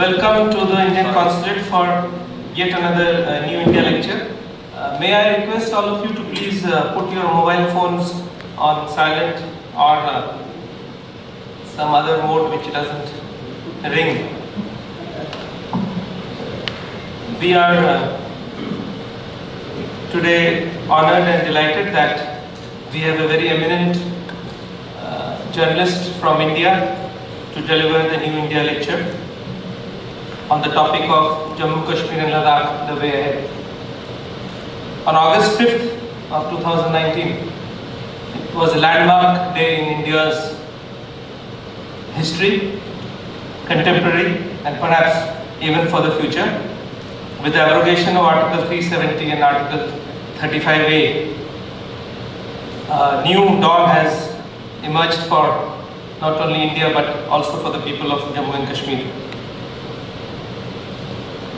Welcome to the Indian Consulate for yet another New India lecture. May I request all of you to please put your mobile phones on silent or some other mode which doesn't ring. We are today honored and delighted that we have a very eminent journalist from India to deliver the New India lecture on the topic of Jammu, Kashmir and Ladakh, the way ahead. On August 5th of 2019, it was a landmark day in India's history, contemporary and perhaps even for the future, with the abrogation of Article 370 and Article 35A. A new dawn has emerged for not only India but also for the people of Jammu and Kashmir.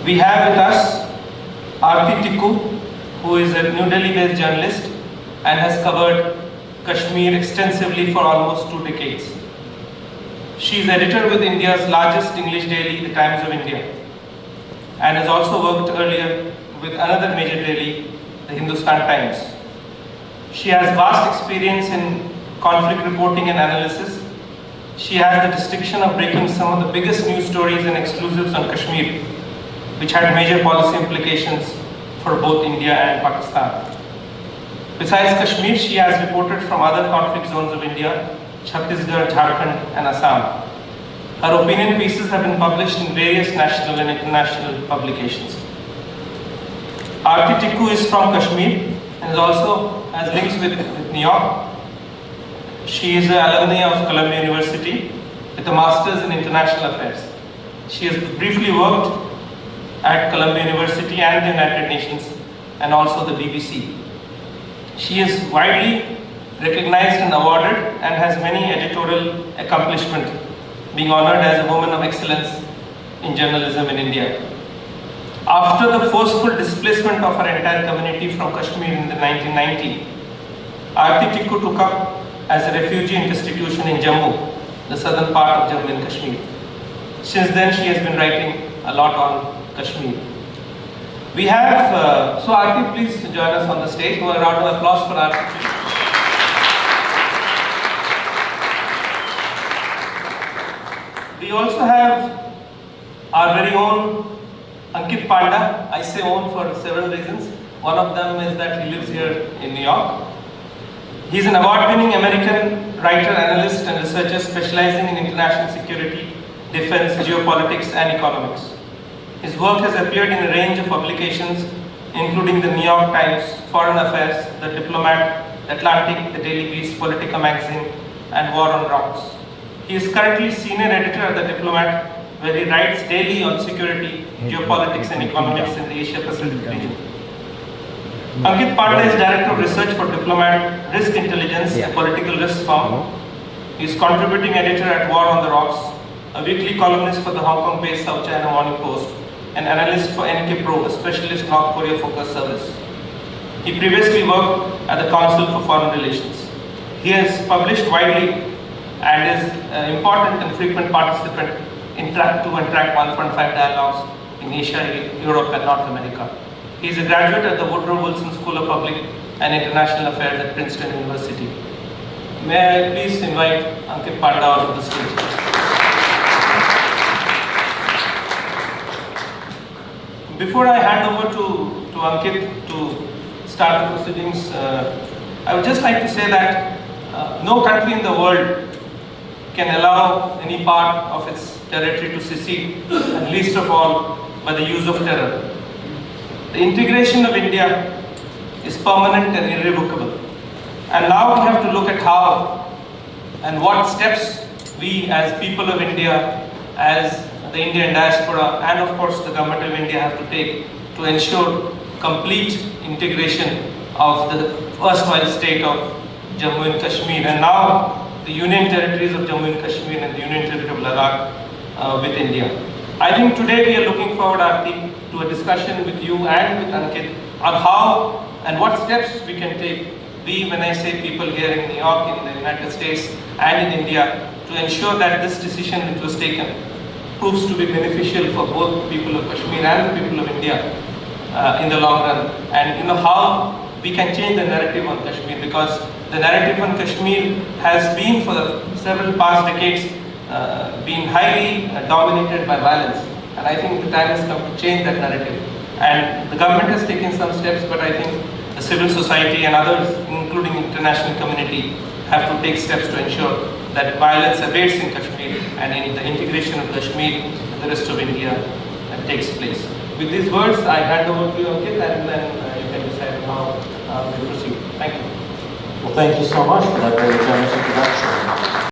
We have with us Aarti, Tikoo, who is a New Delhi-based journalist and has covered Kashmir extensively for almost 2 decades. She is editor with India's largest English daily, The Times of India, and has also worked earlier with another major daily, The Hindustan Times. She has vast experience in conflict reporting and analysis. She has the distinction of breaking some of the biggest news stories and exclusives on Kashmir, which had major policy implications for both India and Pakistan. Besides Kashmir, she has reported from other conflict zones of India, Chhattisgarh, Jharkhand and Assam. Her opinion pieces have been published in various national and international publications. Aarti Tikoo is from Kashmir and also has links with New York. She is an alumni of Columbia University with a master's in international affairs. She has briefly worked at Columbia University and the United Nations and also the BBC. She is widely recognized and awarded and has many editorial accomplishments, being honored as a woman of excellence in journalism in India. After the forceful displacement of her entire community from Kashmir in the 1990s, Aarti Tikoo took up as a refugee institution in Jammu, the southern part of Jammu and Kashmir. Since then, she has been writing a lot on Kashmir. We have, so Aarti, please join us on the stage. A round of applause for Aarti. We also have our very own Ankit Panda. I say own for several reasons. One of them is that he lives here in New York. He is an award-winning American writer, analyst and researcher specializing in international security, defense, geopolitics and economics. His work has appeared in a range of publications including the New York Times, Foreign Affairs, the Diplomat, Atlantic, the Daily Beast, Politica magazine and War on Rocks. He is currently senior editor at the Diplomat, where he writes daily on security, geopolitics and economics in the Asia-Pacific region. Ankit Panda is Director of Research for Diplomat, Risk Intelligence, a political risk firm. He is contributing editor at War on the Rocks, a weekly columnist for the Hong Kong-based South China Morning Post, an analyst for NK Pro, a specialist North Korea-focused service. He previously worked at the Consul for Foreign Relations. He has published widely and is an important and frequent participant in Track 2 and Track 1.5 dialogues in Asia, Europe and North America. He is a graduate at the Woodrow Wilson School of Public and International Affairs at Princeton University. May I please invite Ankit Panda onto the stage. Before I hand over to Ankit to start the proceedings, I would just like to say that no country in the world can allow any part of its territory to secede, and least of all by the use of terror. The integration of India is permanent and irrevocable. And now we have to look at how and what steps we as people of India, as the Indian diaspora and of course the government of India have to take to ensure complete integration of the erstwhile state of Jammu and Kashmir and now the Union Territories of Jammu and Kashmir and the Union Territory of Ladakh with India. I think today we are looking forward, Aarti, to a discussion with you and with Ankit on how and what steps we can take, we, when I say people here in New York, in the United States and in India, to ensure that this decision which was taken proves to be beneficial for both people of Kashmir and the people of India in the long run. And how we can change the narrative on Kashmir, because the narrative on Kashmir has been for several past decades been highly dominated by violence. And I think the time has come to change that narrative. And the government has taken some steps, but I think the civil society and others, including international community, have to take steps to ensure that violence abates in Kashmir and in the integration of Kashmir with the rest of India takes place. With these words, I hand over to you, Ankit, and then you can decide how we proceed. Thank you. Well, thank you so much for that very generous introduction.